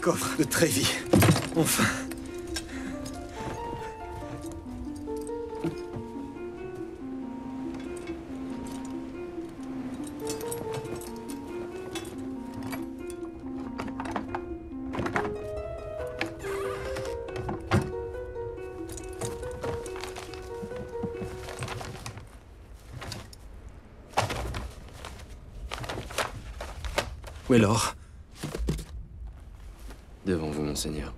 coffre de Trévis. Enfin. Où est l'or? Devant vous, monseigneur.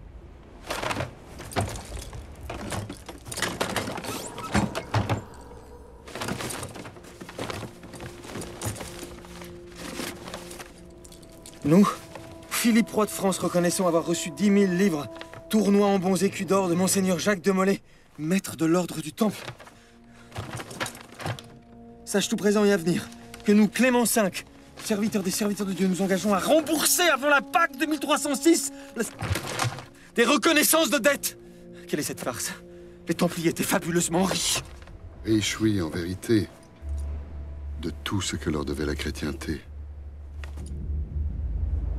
Nous, Philippe roi de France, reconnaissons avoir reçu 10 000 livres, tournois en bons écus d'or de monseigneur Jacques de Molay, maître de l'ordre du Temple. Sache tout présent et à venir que nous, Clément V, serviteurs des serviteurs de Dieu, nous engageons à rembourser avant la Pâque de 1306 des reconnaissances de dettes. Quelle est cette farce? Les Templiers étaient fabuleusement riches. Riches, oui, en vérité, de tout ce que leur devait la chrétienté.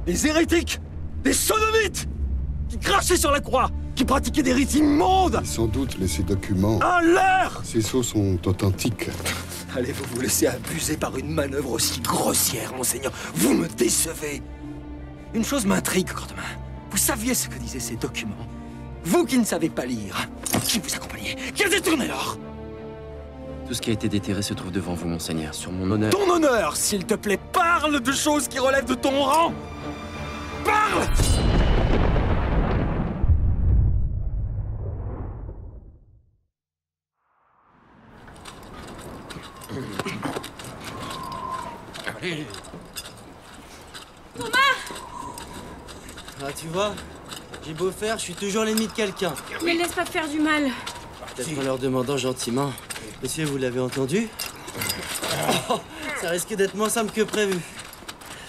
Des hérétiques, des sodomites, qui crachaient sur la croix, qui pratiquaient des rites immondes. Sans doute, mais ces documents, Un leurre! ces sceaux sont authentiques. Allez-vous vous laisser abuser par une manœuvre aussi grossière, monseigneur? Vous me décevez. Une chose m'intrigue, Cordemin. Vous saviez ce que disaient ces documents? Vous qui ne savez pas lire, qui vous accompagnait, qui a détourné l'or? Tout ce qui a été déterré se trouve devant vous, monseigneur, sur mon honneur. Ton honneur, s'il te plaît, parle de choses qui relèvent de ton rang! Parle! Thomas! Ah, tu vois, j'ai beau faire, je suis toujours l'ennemi de quelqu'un. Ne laisse pas te faire du mal. Peut-être en leur demandant gentiment. Monsieur, vous l'avez entendu? Oh, ça risque d'être moins simple que prévu.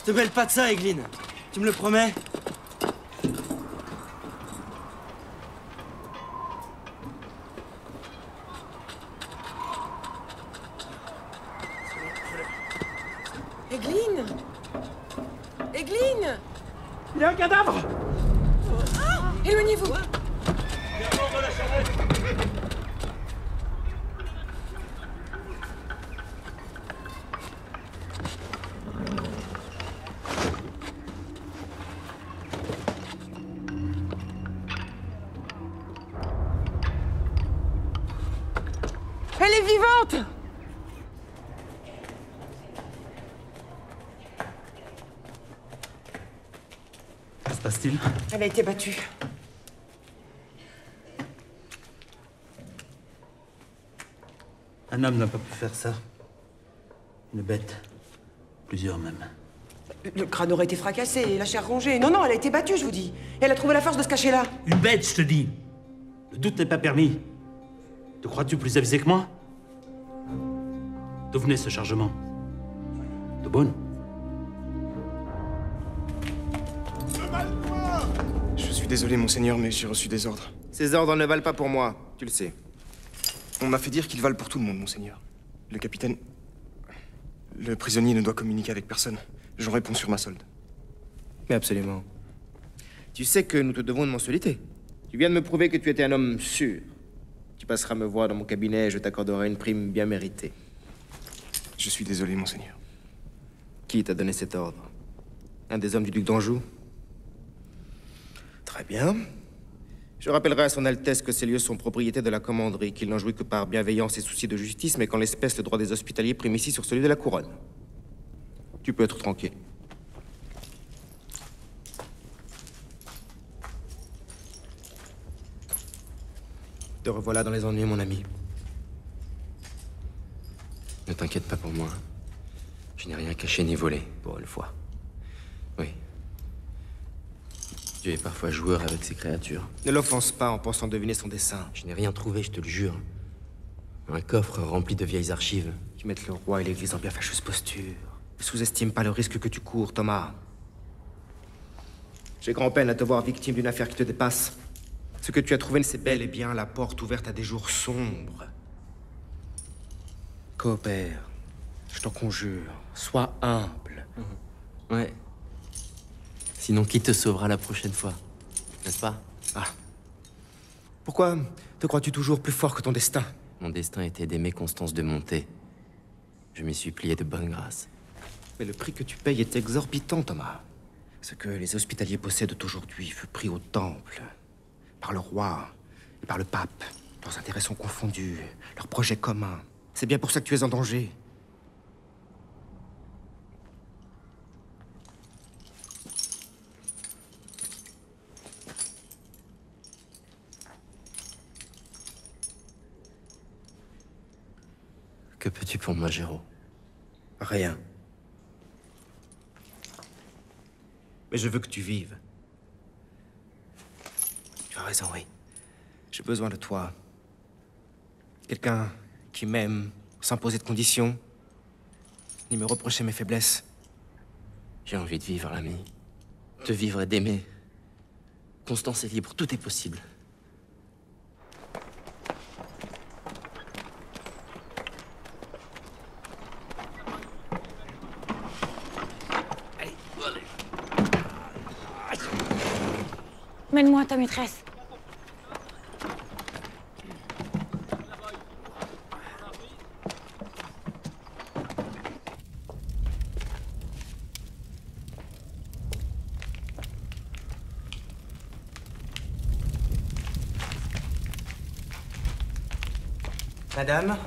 Te mêle pas de ça, Egline. Tu me le promets? Egline! Egline! Il y a un cadavre! Ah! Éloignez-vous! Elle est vivante! Que se passe-t-il? Elle a été battue. Un homme n'a pas pu faire ça. Une bête. Plusieurs même. Le crâne aurait été fracassé et la chair rongée. Non, non, elle a été battue, je vous dis. Et elle a trouvé la force de se cacher là. Une bête, je te dis. Le doute n'est pas permis. Te crois-tu plus avisé que moi? D'où venait ce chargement? De Beaune? Je suis désolé, monseigneur, mais j'ai reçu des ordres. Ces ordres ne valent pas pour moi, tu le sais. On m'a fait dire qu'ils valent pour tout le monde, monseigneur. Le capitaine... Le prisonnier ne doit communiquer avec personne. J'en réponds sur ma solde. Mais absolument. Tu sais que nous te devons une mensualité. Tu viens de me prouver que tu étais un homme sûr. Tu passeras me voir dans mon cabinet et je t'accorderai une prime bien méritée. Je suis désolé, monseigneur. Qui t'a donné cet ordre? Un des hommes du duc d'Anjou? Très bien. Je rappellerai à son Altesse que ces lieux sont propriété de la commanderie, qu'il n'en jouit que par bienveillance et souci de justice, mais qu'en l'espèce, le droit des hospitaliers prime ici sur celui de la couronne. Tu peux être tranquille. Te revoilà dans les ennuis, mon ami. Ne t'inquiète pas pour moi. Je n'ai rien caché ni volé, pour une fois. Oui. Dieu est parfois joueur avec ses créatures. Ne l'offense pas en pensant deviner son dessein. Je n'ai rien trouvé, je te le jure. Un coffre rempli de vieilles archives. Qui mettent le roi et l'église en bien fâcheuse posture. Ne sous-estime pas le risque que tu cours, Thomas. J'ai grand-peine à te voir victime d'une affaire qui te dépasse. Ce que tu as trouvé, c'est bel et bien la porte ouverte à des jours sombres. Coopère. Je t'en conjure. Sois humble. Ouais. Sinon, qui te sauvera la prochaine fois? N'est-ce pas? Ah. Pourquoi te crois-tu toujours plus fort que ton destin? Mon destin était d'aimer Constance de Monté. Je m'y suis plié de bonne grâce. Mais le prix que tu payes est exorbitant, Thomas. Ce que les hospitaliers possèdent aujourd'hui fut pris au temple, par le roi et par le pape. Leurs intérêts sont confondus, leurs projets communs. C'est bien pour ça que tu es en danger. Que peux-tu pour moi, Géraud? Rien. Mais je veux que tu vives. Tu as raison, oui. J'ai besoin de toi. Quelqu'un qui m'aime, sans poser de conditions, ni me reprocher mes faiblesses. J'ai envie de vivre, l'ami. De vivre et d'aimer. Constance est libre, tout est possible. Mène-moi ta maîtresse. Madame,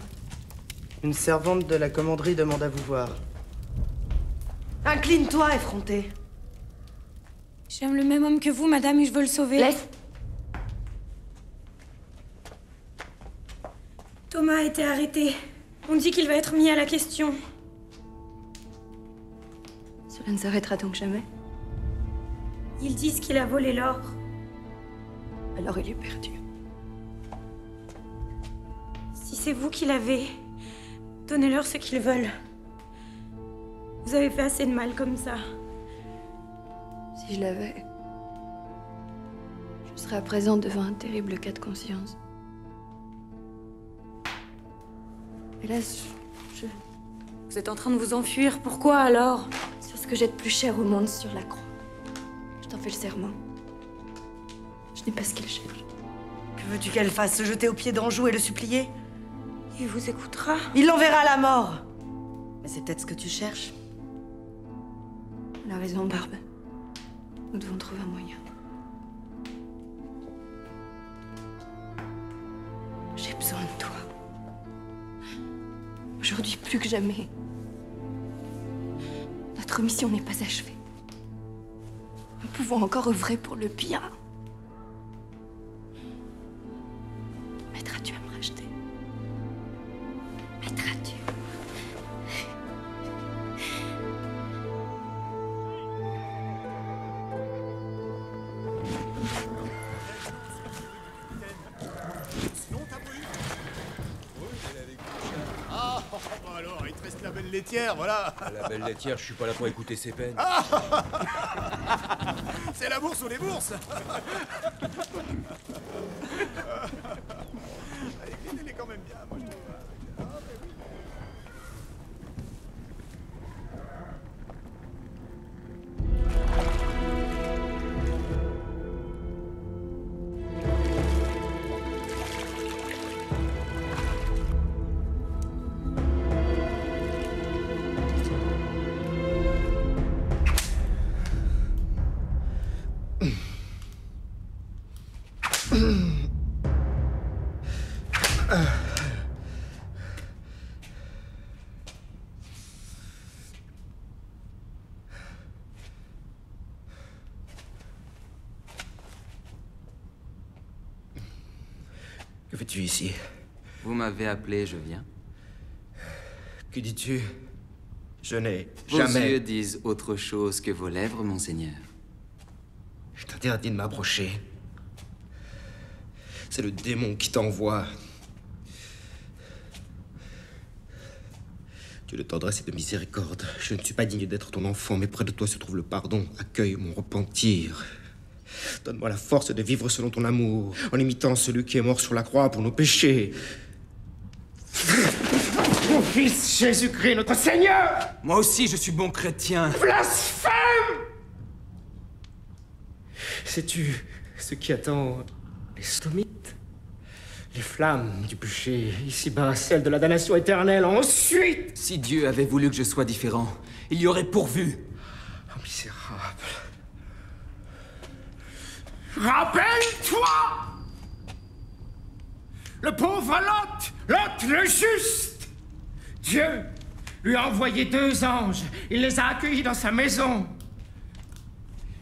une servante de la commanderie demande à vous voir. Incline-toi, effronté. J'aime le même homme que vous, madame, et je veux le sauver. Laisse. Thomas a été arrêté. On dit qu'il va être mis à la question. Cela ne s'arrêtera donc jamais. Ils disent qu'il a volé l'or. Alors il est perdu. Si c'est vous qui l'avez, donnez-leur ce qu'ils veulent. Vous avez fait assez de mal comme ça. Si je l'avais, je serais à présent devant un terrible cas de conscience. Hélas, Vous êtes en train de vous enfuir, pourquoi alors? sur ce que j'ai de plus cher au monde, sur la croix. Je t'en fais le serment. Je n'ai pas ce qu'il cherche. Que veux-tu qu'elle fasse? Se jeter aux pieds d'Anjou et le supplier? Il vous écoutera. Il l'enverra à la mort. Mais c'est peut-être ce que tu cherches. Elle a raison, Barbe. Nous devons trouver un moyen. J'ai besoin de toi. Aujourd'hui, plus que jamais. Notre mission n'est pas achevée. Nous pouvons encore œuvrer pour le bien. M'aideras-tu à me racheter? M'aideras-tu? Ah, bon alors, il te reste la belle laitière, voilà. La belle laitière, je suis pas là pour écouter ses peines. Ah c'est la bourse ou les bourses. Elle est quand même bien, moi je trouve. Ah, mais oui. Que fais-tu ici? Vous m'avez appelé, je viens. Que dis-tu? Je n'ai Vos jamais... yeux disent autre chose que vos lèvres, monseigneur. Je t'interdis de m'approcher. C'est le démon qui t'envoie. Dieu de tendresse et de miséricorde, je ne suis pas digne d'être ton enfant, mais près de toi se trouve le pardon. Accueille mon repentir. Donne-moi la force de vivre selon ton amour, en imitant celui qui est mort sur la croix pour nos péchés. Mon fils Jésus-Christ, notre Seigneur! Moi aussi, je suis bon chrétien. Blasphème! Sais-tu Ce qui attend les sodomites, les flammes du bûcher, ici-bas, celles de la damnation éternelle, ensuite. Si Dieu avait voulu que je sois différent, il y aurait pourvu. Oh, misérable. Rappelle-toi! Le pauvre Lot le juste! Dieu lui a envoyé 2 anges. Il les a accueillis dans sa maison.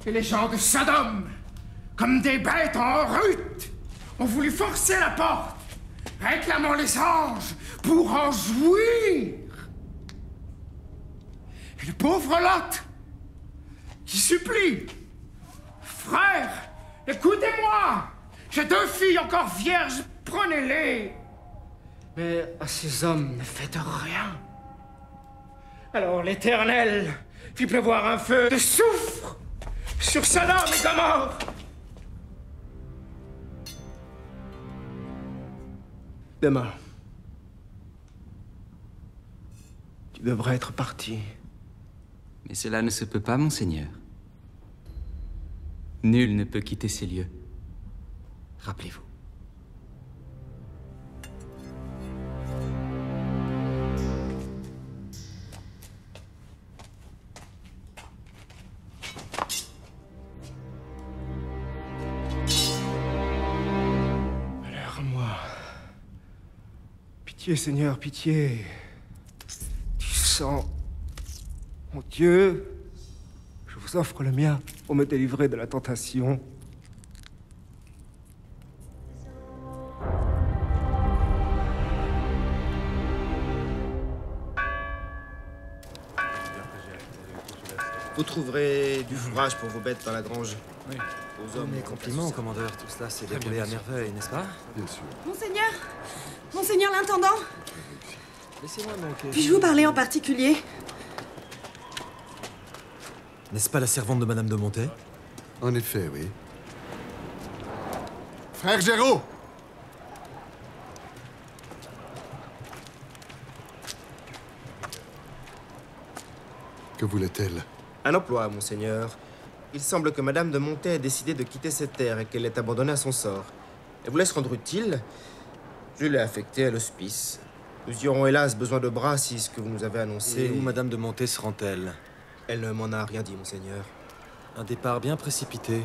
Et les gens de Sodome, comme des bêtes en rut, ont voulu forcer la porte, réclamant les anges pour en jouir. Et le pauvre Lot, qui supplie: frère, écoutez-moi, j'ai 2 filles encore vierges, prenez-les. Mais à ces hommes ne faites rien. Alors l'Éternel fit pleuvoir un feu de soufre sur Sodome et Gomorrhe. Demain, tu devrais être parti. Mais cela ne se peut pas, monseigneur. Nul ne peut quitter ces lieux. Rappelez-vous. Malheur à moi. Pitié, Seigneur, pitié. Du sang. Mon Dieu, je vous offre le mien pour me délivrer de la tentation. Vous trouverez du fourrage pour vos bêtes dans la grange. Oui. Aux hommes, Mes compliments, commandeur. Tout cela s'est déroulé à merveille, n'est-ce pas? Bien sûr. Monseigneur! Monseigneur l'intendant! Laissez-moi manquer. Puis-je vous parler en particulier? N'est-ce pas la servante de Madame de Montet? En effet, oui. Frère Géraud! Que voulait-elle? Un emploi, monseigneur. Il semble que Madame de Montet ait décidé de quitter cette terre et qu'elle est abandonnée à son sort. Elle voulait se rendre utile. Je l'ai affectée à l'hospice. Nous y aurons hélas besoin de bras si ce que vous nous avez annoncé... Et où Madame de Montet se rend-elle? Elle ne m'en a rien dit, monseigneur. Un départ bien précipité.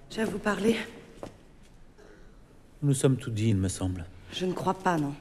J'ai à vous parler. Nous sommes tout dit, il me semble. Je ne crois pas, non.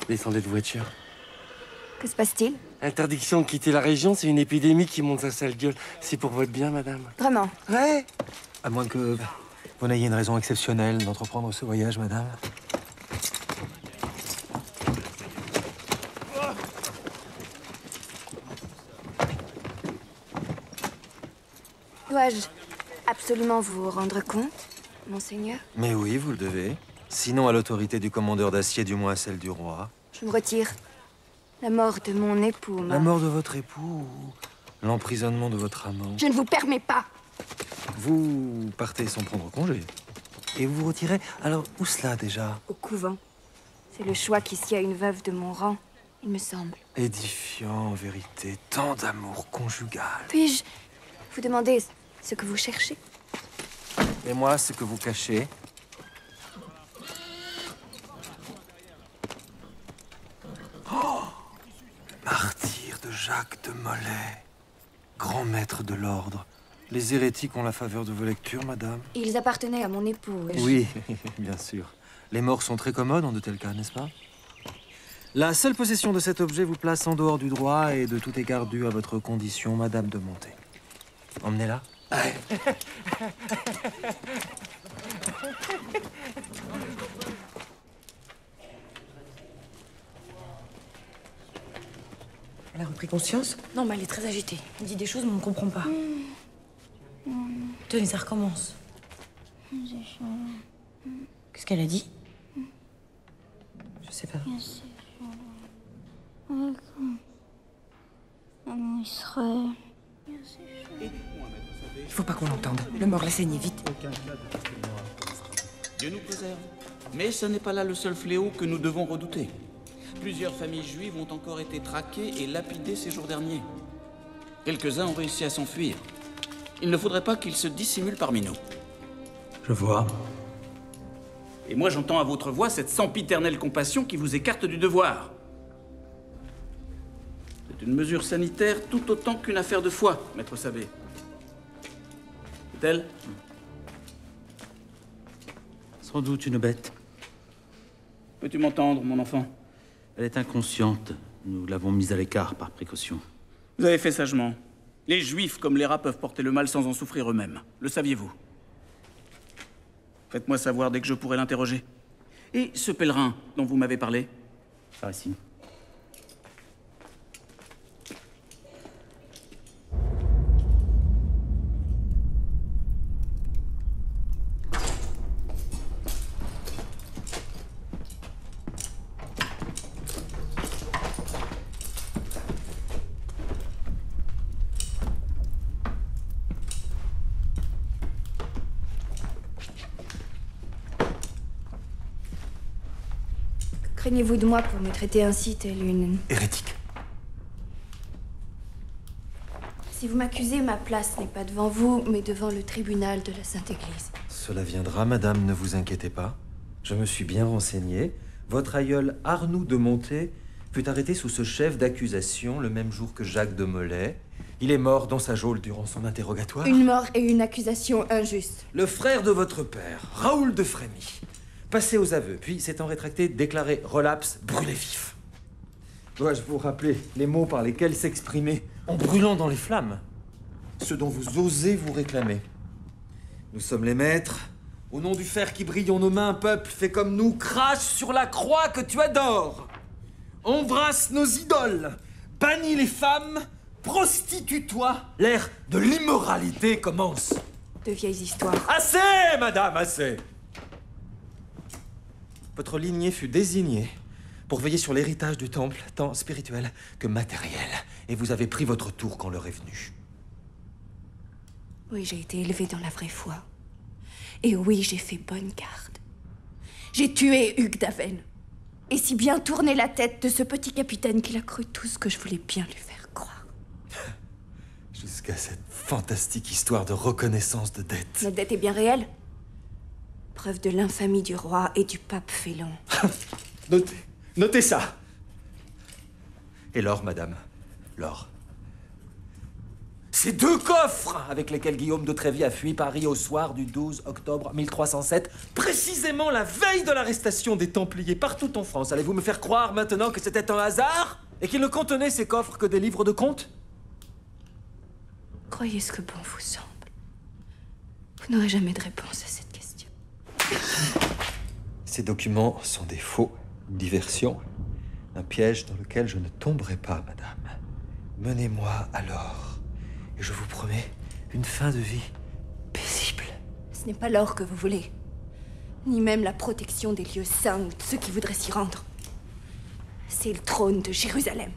Descendez de voiture. Que se passe-t-il? Interdiction de quitter la région, c'est une épidémie qui monte sa sale gueule. C'est pour votre bien, madame. Vraiment? Ouais. À moins que vous n'ayez une raison exceptionnelle d'entreprendre ce voyage, madame. Dois-je absolument vous rendre compte, monseigneur? Mais oui, vous le devez. Sinon à l'autorité du commandeur d'acier, du moins à celle du roi. Je me retire. La mort de mon époux m'a... La mort de votre époux ou l'emprisonnement de votre amant? Je ne vous permets pas. Vous partez sans prendre congé. Et vous vous retirez. Alors, où cela déjà? Au couvent. C'est le choix qu'ici a une veuve de mon rang, il me semble. Édifiant, en vérité. Tant d'amour conjugal. Puis-je vous demander ce que vous cherchez? Et moi, ce que vous cachez? Oh! Martyr de Jacques de Molay, grand maître de l'ordre, Les hérétiques ont la faveur de vos lectures, madame? Ils appartenaient à mon époux. Et Oui, bien sûr. Les morts sont très commodes en de tels cas, n'est-ce pas? La seule possession de cet objet vous place en dehors du droit et de tout égard dû à votre condition, madame de Monté. Emmenez-la. Elle a repris conscience? Non, mais elle est très agitée. Elle dit des choses, mais on ne comprend pas. Tenez, ça recommence. Qu'est-ce qu'elle a dit? Je sais pas. Il faut pas qu'on l'entende. Le mort l'a saigné, vite. Dieu nous préserve. Mais ce n'est pas là le seul fléau que nous devons redouter. Plusieurs familles juives ont encore été traquées et lapidées ces jours derniers. Quelques-uns ont réussi à s'enfuir. Il ne faudrait pas qu'ils se dissimulent parmi nous. Je vois. Et moi j'entends à votre voix cette sempiternelle compassion qui vous écarte du devoir. C'est une mesure sanitaire tout autant qu'une affaire de foi, maître Sabé. C'est-elle? Sans doute une bête. Peux-tu m'entendre, mon enfant? Elle est inconsciente. Nous l'avons mise à l'écart par précaution. Vous avez fait sagement. Les juifs comme les rats peuvent porter le mal sans en souffrir eux-mêmes. Le saviez-vous? Faites-moi savoir dès que je pourrai l'interroger. Et ce pèlerin dont vous m'avez parlé? Par ici. craignez-vous de moi pour me traiter ainsi, telle une... Hérétique. Si vous m'accusez, ma place n'est pas devant vous, mais devant le tribunal de la Sainte-Église. Cela viendra, madame, ne vous inquiétez pas. Je me suis bien renseigné. Votre aïeul Arnoux de Monté fut arrêté sous ce chef d'accusation le même jour que Jacques de Molay. Il est mort dans sa geôle durant son interrogatoire. Une mort et une accusation injuste. Le frère de votre père, Raoul de Frémy, passé aux aveux, puis s'étant rétracté, déclaré relapse, brûlé vif. Dois-je vous rappeler les mots par lesquels s'exprimer en brûlant dans les flammes ce dont vous osez vous réclamer? Nous sommes les maîtres. Au nom du fer qui brille en nos mains, peuple, fais comme nous, crache sur la croix que tu adores. Embrasse nos idoles, bannis les femmes, prostitue-toi. L'ère de l'immoralité commence. De vieilles histoires. Assez, madame, assez. Votre lignée fut désignée pour veiller sur l'héritage du temple, tant spirituel que matériel. Et vous avez pris votre tour quand l'heure est venue. Oui, j'ai été élevée dans la vraie foi. Et oui, j'ai fait bonne garde. J'ai tué Hugues d'Aven. Et si bien tourné la tête de ce petit capitaine qu'il a cru tout ce que je voulais bien lui faire croire. Jusqu'à cette fantastique histoire de reconnaissance de dette. Notre dette est bien réelle. Preuve de l'infamie du roi et du pape félon. Notez ça. Et l'or, madame, l'or. Ces 2 coffres avec lesquels Guillaume de Trévis a fui Paris au soir du 12 octobre 1307, précisément la veille de l'arrestation des Templiers partout en France. Allez-vous me faire croire maintenant que c'était un hasard et qu'il ne contenait ces coffres que des livres de contes? Croyez ce que bon vous semble. Vous n'aurez jamais de réponse à cette question. Ces documents sont des faux, une diversion, un piège dans lequel je ne tomberai pas, madame. Menez-moi alors. Et je vous promets une fin de vie paisible. Ce n'est pas l'or que vous voulez, ni même la protection des lieux saints ou de ceux qui voudraient s'y rendre. C'est le trône de Jérusalem.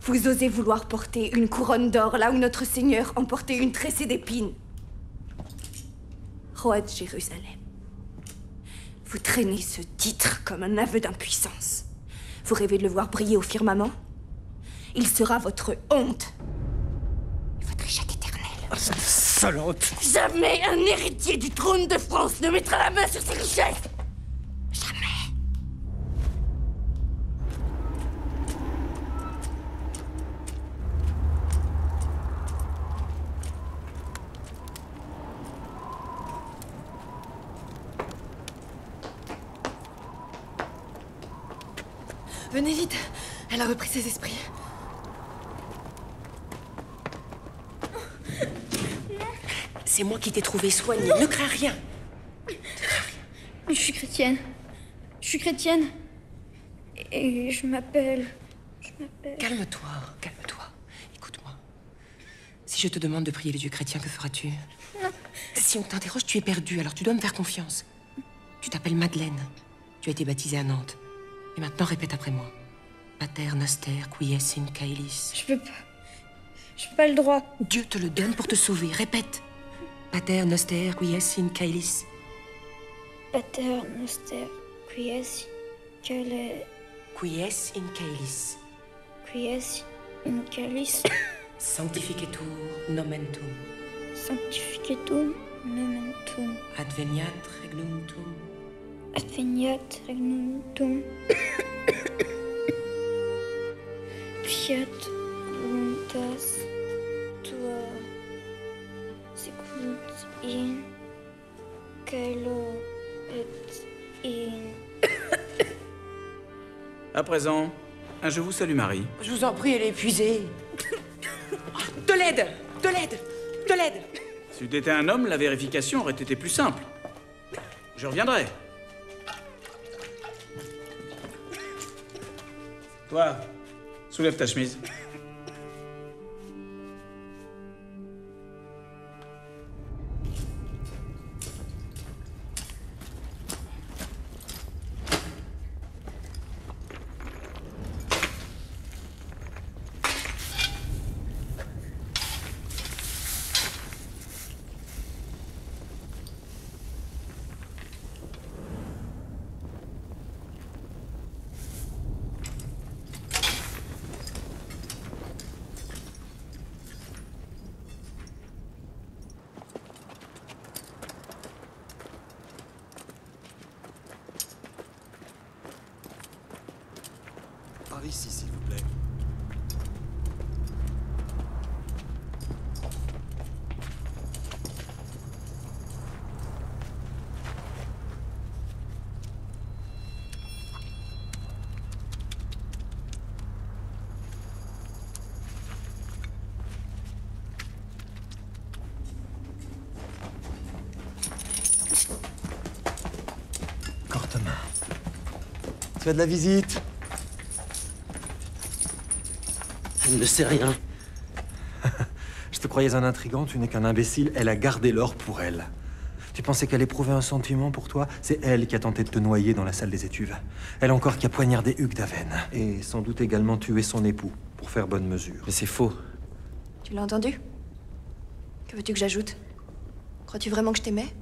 Vous osez vouloir porter une couronne d'or là où notre Seigneur emportait une tressée d'épines. Roi de Jérusalem. Vous traînez ce titre comme un aveu d'impuissance. Vous rêvez de le voir briller au firmament? Il sera votre honte. Votre échec éternel. Ah, cette salope! Jamais un héritier du trône de France ne mettra la main sur ses richesses! Jamais! Venez vite. Elle a repris ses esprits. C'est moi qui t'ai trouvé soignée. Ne crains rien. Je suis chrétienne. Je suis chrétienne. Et je m'appelle... Calme-toi, calme-toi. Écoute-moi. Si je te demande de prier les dieux chrétiens, que feras-tu? Non. Si on t'interroge, tu es perdue, alors tu dois me faire confiance. Tu t'appelles Madeleine. Tu as été baptisée à Nantes. Et maintenant, répète après moi. Pater noster quies in caelis. Je peux pas. J'ai pas le droit. Dieu te le donne pour te sauver. Répète. Pater noster quies in caelis. Pater noster quies in Quies in caelis. Quies in caelis. Sanctificetur nomen tuum. Sanctificetur nomen tuum. Adveniat regnum tuum. Adveniat regnum tuum. Fiat voluntas tua sicut in caelo et in... À présent, un Je vous salue Marie. Je vous en prie, elle est épuisée. De l'aide! De l'aide! De l'aide! Si tu étais un homme, la vérification aurait été plus simple. Je reviendrai. Toi, soulève ta chemise. Par ici, s'il vous plaît. Corteman. Tu as de la visite? Elle ne sait rien. Je te croyais un intrigant, tu n'es qu'un imbécile. Elle a gardé l'or pour elle. Tu pensais qu'elle éprouvait un sentiment pour toi? C'est elle qui a tenté de te noyer dans la salle des étuves. Elle encore qui a poignardé Hugues d'Aven. Et sans doute également tué son époux, pour faire bonne mesure. Mais c'est faux. Tu l'as entendu? Que veux-tu que j'ajoute? Crois-tu vraiment que je t'aimais?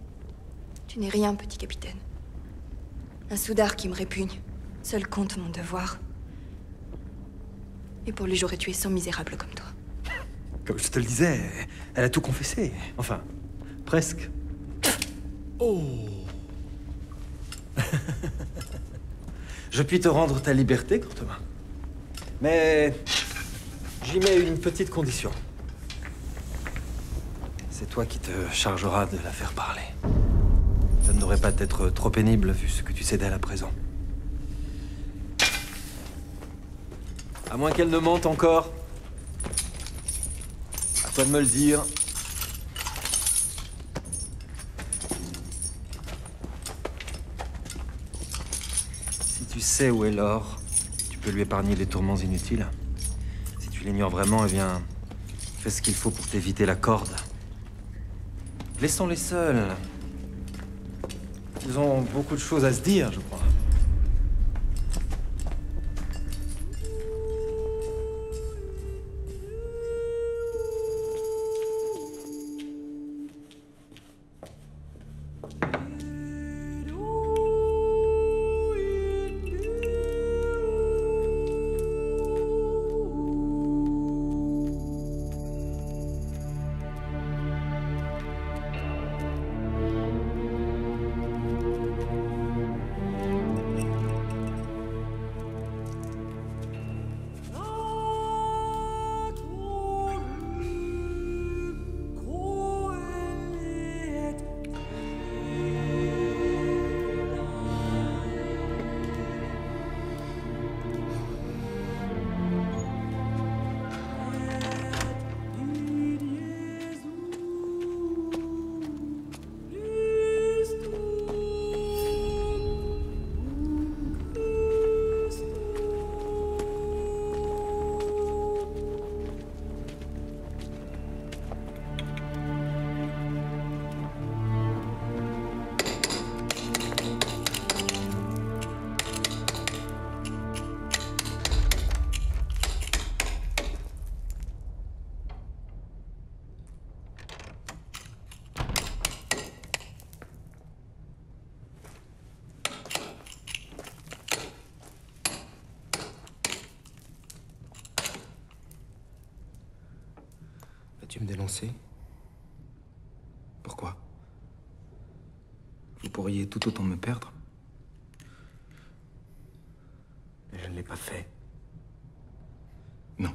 Tu n'es rien, petit capitaine. Un soudard qui me répugne. Seul compte mon devoir. Et pour lui, j'aurais tué 100 misérables comme toi. Comme je te le disais, elle a tout confessé. Enfin, presque. Oh! Je puis te rendre ta liberté, Corteman. Mais j'y mets une petite condition. C'est toi qui te chargeras de la faire parler. Ça ne devrait pas être trop pénible vu ce que tu sais d'elle à présent. À moins qu'elle ne mente encore. À toi de me le dire. Si tu sais où est l'or, tu peux lui épargner les tourments inutiles. Si tu l'ignores vraiment, eh bien, fais ce qu'il faut pour t'éviter la corde. Laissons-les seuls. Ils ont beaucoup de choses à se dire, je crois. Vas-tu me dénoncer? Pourquoi? Vous pourriez tout autant me perdre. Mais je ne l'ai pas fait. Non.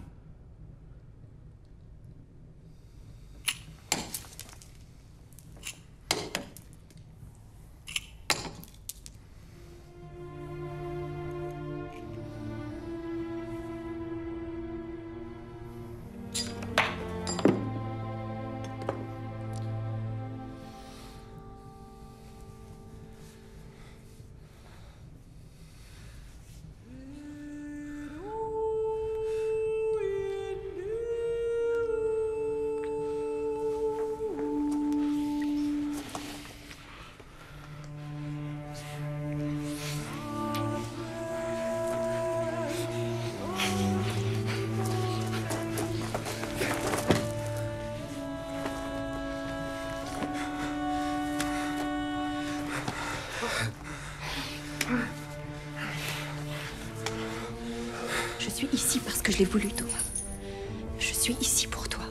Je suis ici parce que je l'ai voulu, Thomas. Je suis ici pour toi.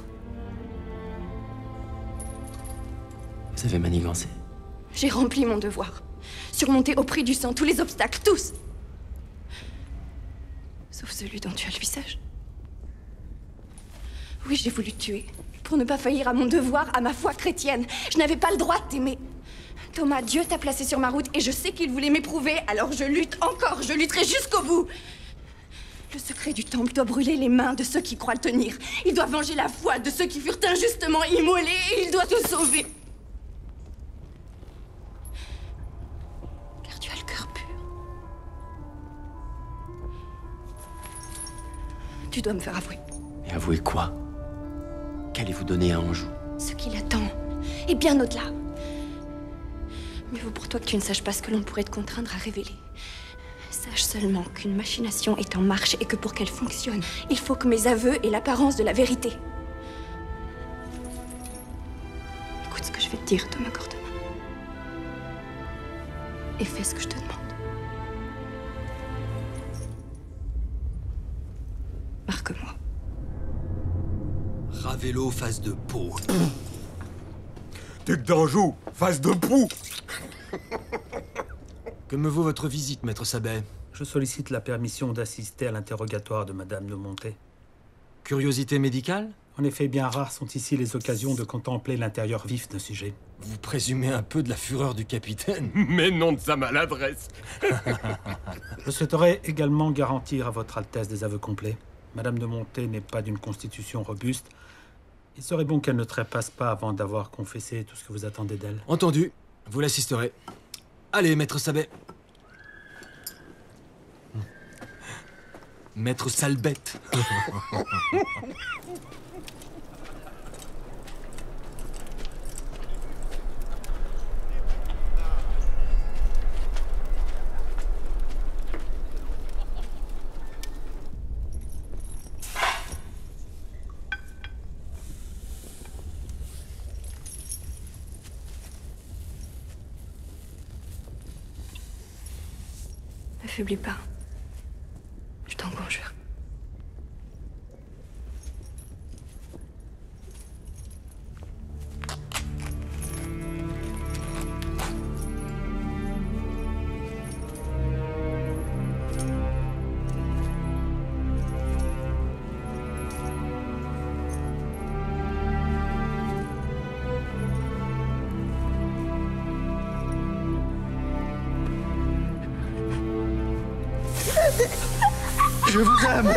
Vous avez manigancé. J'ai rempli mon devoir. Surmonté au prix du sang tous les obstacles, tous. Sauf celui dont tu as le visage. Oui, j'ai voulu te tuer. Pour ne pas faillir à mon devoir, à ma foi chrétienne. Je n'avais pas le droit de t'aimer. Thomas, Dieu t'a placé sur ma route et je sais qu'il voulait m'éprouver, alors je lutte encore, je lutterai jusqu'au bout. Le secret du temple doit brûler les mains de ceux qui croient le tenir. Il doit venger la foi de ceux qui furent injustement immolés et il doit te sauver. Car tu as le cœur pur. Tu dois me faire avouer. Et avouez quoi? Qu'allez-vous donner à Anjou? Ce qui l'attend, et bien au-delà. Mieux vaut pour toi que tu ne saches pas ce que l'on pourrait te contraindre à révéler. Sache seulement qu'une machination est en marche et que pour qu'elle fonctionne, il faut que mes aveux aient l'apparence de la vérité. Écoute ce que je vais te dire, Thomas Gordon. Et fais ce que je te demande. Marque-moi. Ravello, face de peau. Duc d'Anjou, face de proue. Que me vaut votre visite, maître Sabet? Je sollicite la permission d'assister à l'interrogatoire de Madame de Montet. Curiosité médicale? En effet, bien rares sont ici les occasions de contempler l'intérieur vif d'un sujet. Vous présumez un peu de la fureur du capitaine? Mais non de sa maladresse. Je souhaiterais également garantir à votre Altesse des aveux complets. Madame de Montet n'est pas d'une constitution robuste. Il serait bon qu'elle ne trépasse pas avant d'avoir confessé tout ce que vous attendez d'elle. Entendu. Vous l'assisterez. Allez, maître Sabet. Maître Salbette. N'affaiblis pas. Je t'en conjure. Je vous aime.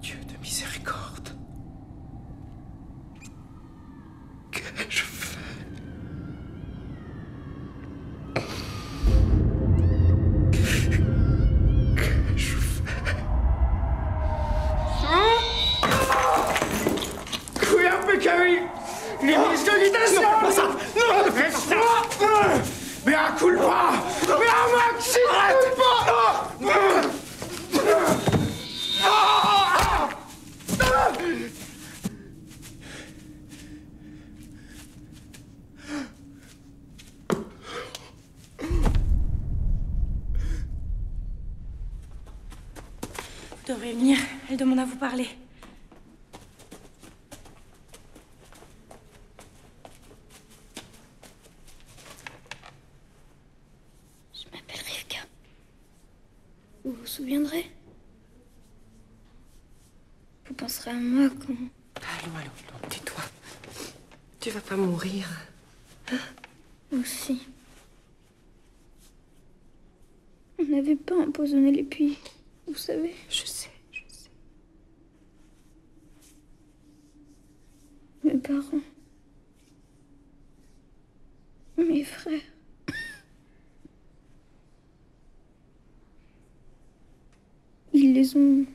Dieu de miséricorde. Qu'ai-je fait? Qu'ai-je fait? Vous devrez venir. Elle demande à vous parler. Je m'appelle Rivka. Vous vous souviendrez? Vous penserez à moi quand... Allons, tais-toi. Tu vas pas mourir. Aussi. On n'avait pas empoisonné les puits, vous savez. Je sais. Mes parents. Mes frères. Ils les ont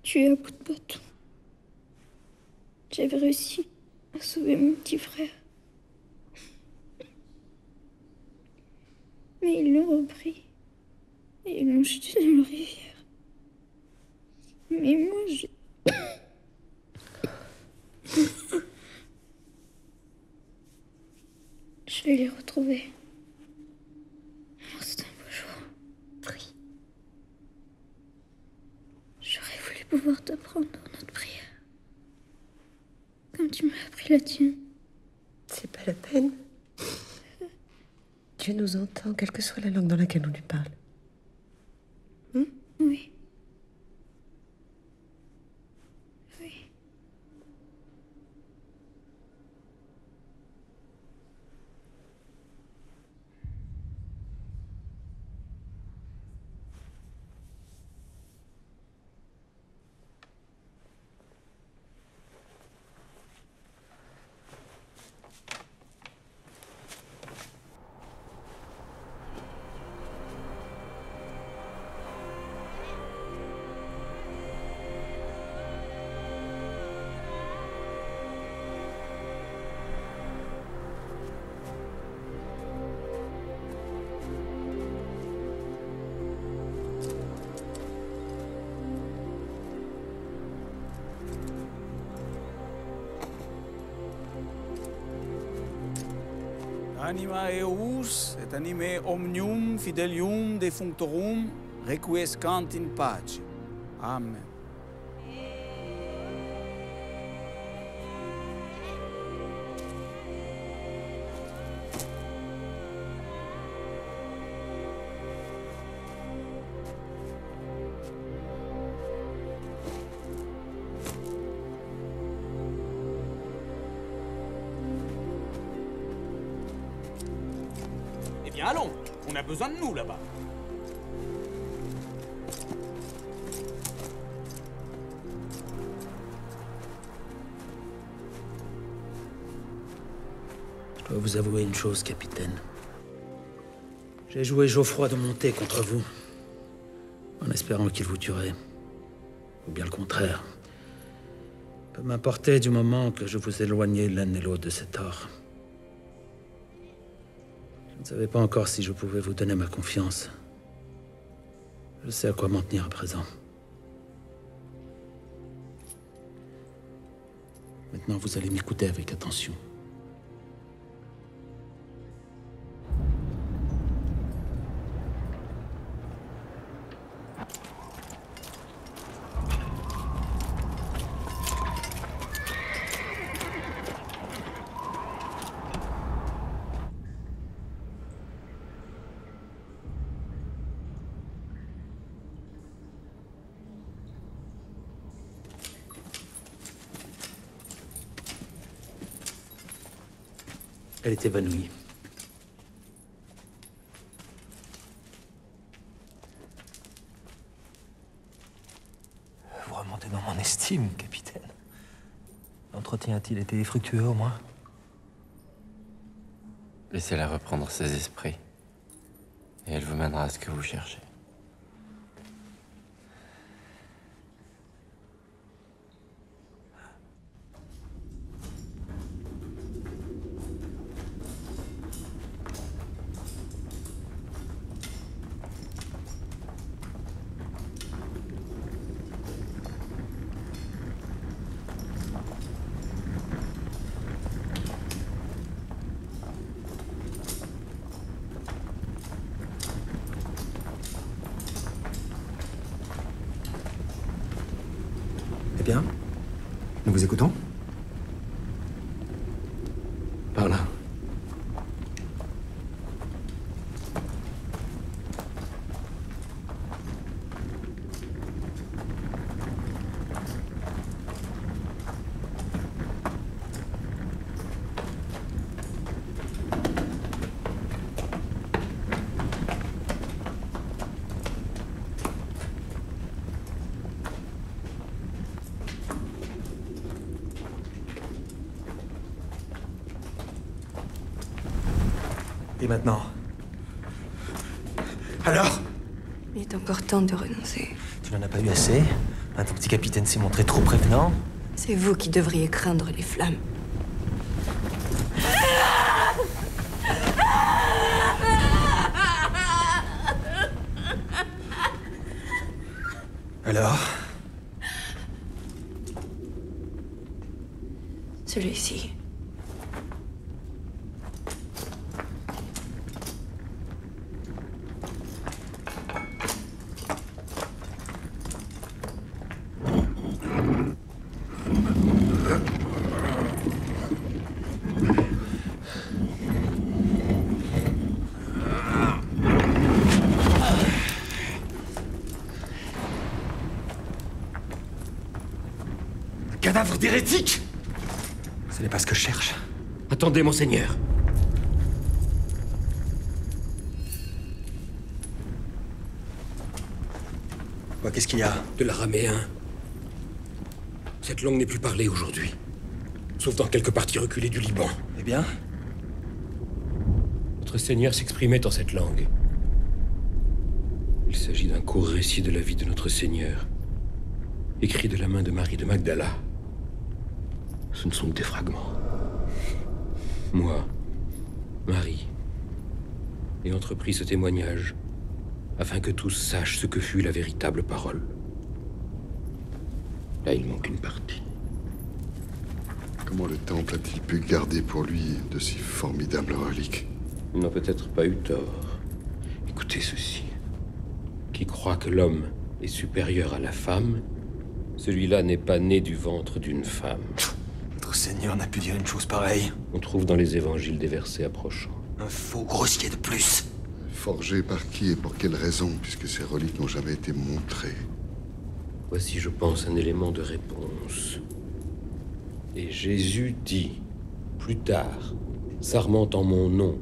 tués à bout de bâton. J'avais réussi à sauver mon petit frère. Mais ils l'ont repris. Et ils l'ont jeté dans la rivière. Mais moi, j'ai... Je vais les retrouver. Oh, c'est un beau jour. Oui. J'aurais voulu pouvoir t'apprendre notre prière. Comme tu m'as appris la tienne. C'est pas la peine. Dieu nous entend, quelle que soit la langue dans laquelle on lui parle. Oui. Anima eus et anime omnium fidelium defunctorum requiescant in pace. Amen. Eh bien, allons. On a besoin de nous, là-bas. Je dois vous avouer une chose, capitaine. J'ai joué Geoffroy de Monté contre vous, en espérant qu'il vous tuerait. Ou bien le contraire. Peu m'importait du moment que je vous éloignais l'un et l'autre de cet or. Je ne savais pas encore si je pouvais vous donner ma confiance. Je sais à quoi m'en tenir à présent. Maintenant, vous allez m'écouter avec attention. Elle est évanouie. Vous remontez dans mon estime, capitaine. L'entretien a-t-il été fructueux, au moins? Laissez-la reprendre ses esprits. Et elle vous mènera à ce que vous cherchez. bien. Nous vous écoutons. Par là. Et maintenant? Alors? Il est encore temps de renoncer. Tu n'en as pas eu assez? Ton petit capitaine s'est montré trop prévenant? C'est vous qui devriez craindre les flammes. Alors? Celui-ci. Cadavre d'hérétique! Ce n'est pas ce que je cherche. Attendez, monseigneur. Quoi, qu'est-ce qu'il y a? De l'araméen. Cette langue n'est plus parlée aujourd'hui. Sauf dans quelques parties reculées du Liban. Eh bien? Notre Seigneur s'exprimait en cette langue. Il s'agit d'un court récit de la vie de notre Seigneur, écrit de la main de Marie de Magdala. Ce ne sont que des fragments. Moi, Marie, ai entrepris ce témoignage afin que tous sachent ce que fut la véritable parole. Là, il manque une partie. Comment le Temple a-t-il pu garder pour lui de si formidables reliques? Il n'a peut-être pas eu tort. Écoutez ceci. Qui croit que l'homme est supérieur à la femme, celui-là n'est pas né du ventre d'une femme. Notre Seigneur n'a pu dire une chose pareille. On trouve dans les évangiles des versets approchants. Un faux grossier de plus. Forgé par qui et pour quelle raison, puisque ces reliques n'ont jamais été montrées? Voici, je pense, un élément de réponse. Et Jésus dit, plus tard, s'armant en mon nom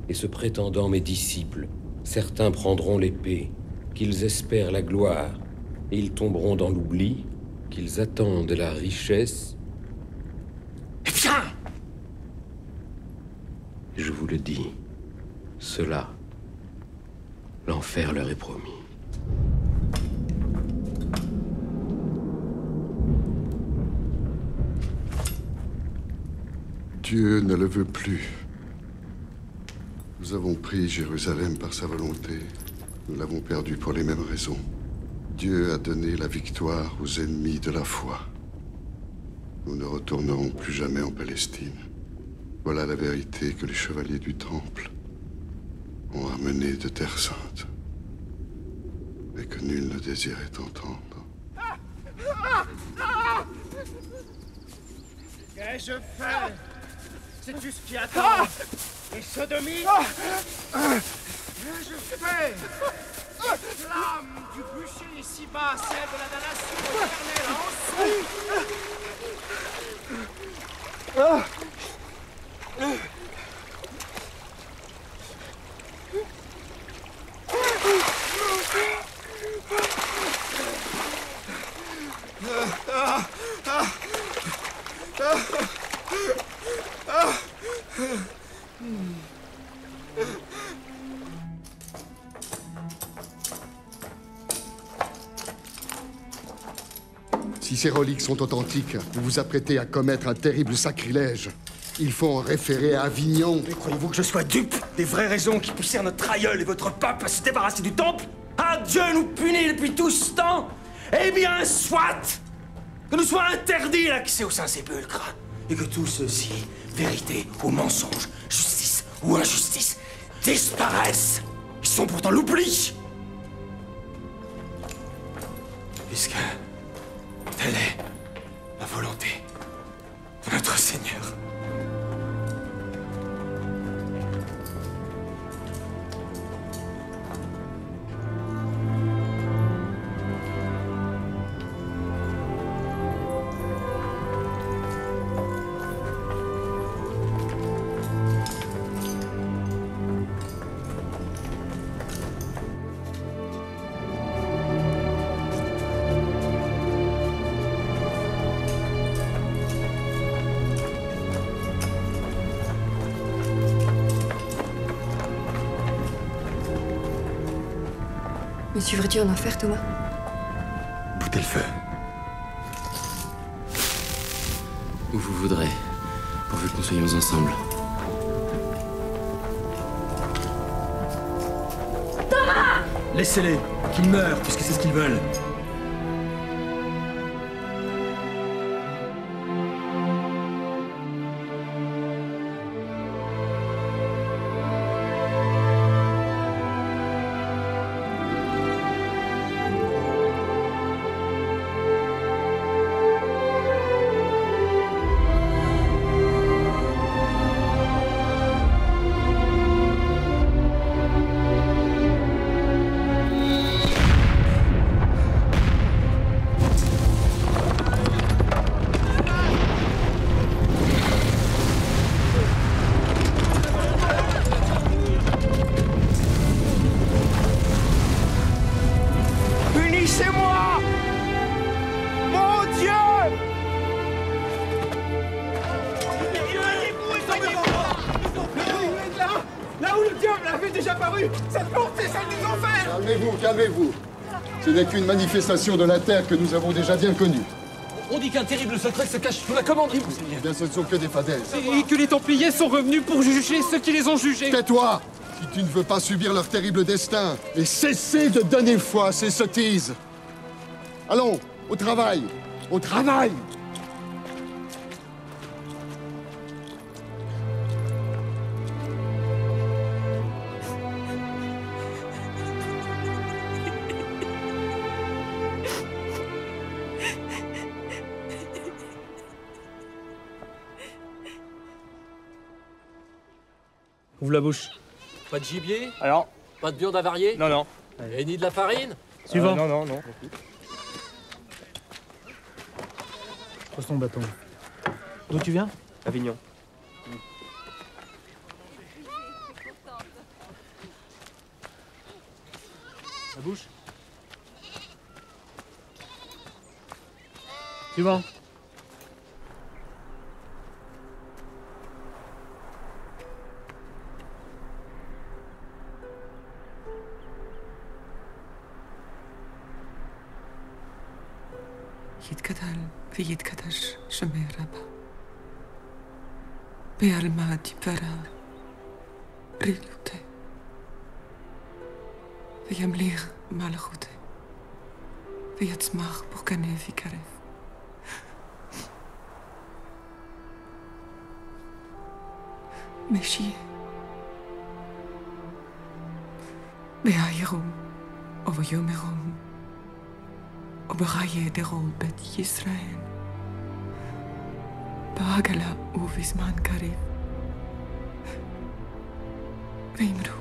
et se prétendant mes disciples, certains prendront l'épée, qu'ils espèrent la gloire, et ils tomberont dans l'oubli, qu'ils attendent la richesse. Eh bien! Je vous le dis, cela, l'enfer leur est promis. Dieu ne le veut plus. Nous avons pris Jérusalem par sa volonté. Nous l'avons perdu pour les mêmes raisons. Dieu a donné la victoire aux ennemis de la foi. Nous ne retournerons plus jamais en Palestine. Voilà la vérité que les chevaliers du Temple ont ramenée de Terre Sainte, mais que nul ne désirait entendre. Qu'ai-je fait? Sais-tu ce qui attend? Et sodomie? Qu'ai-je fait? Les flammes du bûcher ici-bas, celle de la damnation éternelle ensuite. Si ces reliques sont authentiques, vous vous apprêtez à commettre un terrible sacrilège. Il faut en référer à Avignon. Mais croyez-vous que je sois dupe des vraies raisons qui poussèrent notre aïeul et votre pape à se débarrasser du Temple? Ah, Dieu nous punit depuis tout ce temps? Eh bien, soit! Que nous soit interdit l'accès au Saint-Sépulcre. Et que tout ceci, vérité ou mensonge, justice ou injustice, disparaissent. Ils sont pourtant l'oubli. Puisque telle est volonté de notre Seigneur. Me suivrais-tu en enfer, Thomas? Boutez le feu. Où vous voudrez, pourvu que nous soyons ensemble. Thomas! Laissez-les, qu'ils meurent, puisque c'est ce qu'ils veulent. Punissez-moi! Mon Dieu! Là où le diable avait déjà paru! Cette porte, c'est celle des enfers! Calmez-vous, calmez-vous. Ce n'est qu'une manifestation de la terre que nous avons déjà bien connue. On dit qu'un terrible secret se cache sous la commanderie, monseigneur. Eh bien, ce ne sont que des fadaises. Et que les Templiers sont revenus pour juger ceux qui les ont jugés. Tais-toi! Si tu ne veux pas subir leur terrible destin, et cesser de donner foi à ces sottises. Allons, au travail! Au travail! Ouvre la bouche. Pas de gibier? Alors? Pas de viande avariée? Non, non. Et ni de la farine? Suivant. Non, non, non. Pose ton bâton. D'où tu viens? Avignon. La bouche. Suivant. يتكتل ويتكتش شمي ربا بيالماتي برا ريلوتي ويمليغ مالخوتي ويتسماخ بوكاني في كريف ماشي بيعيرهم أو يومهم وبغاية دغول بيت يسرائيل بعجلة وفي زمان قريب ويمرو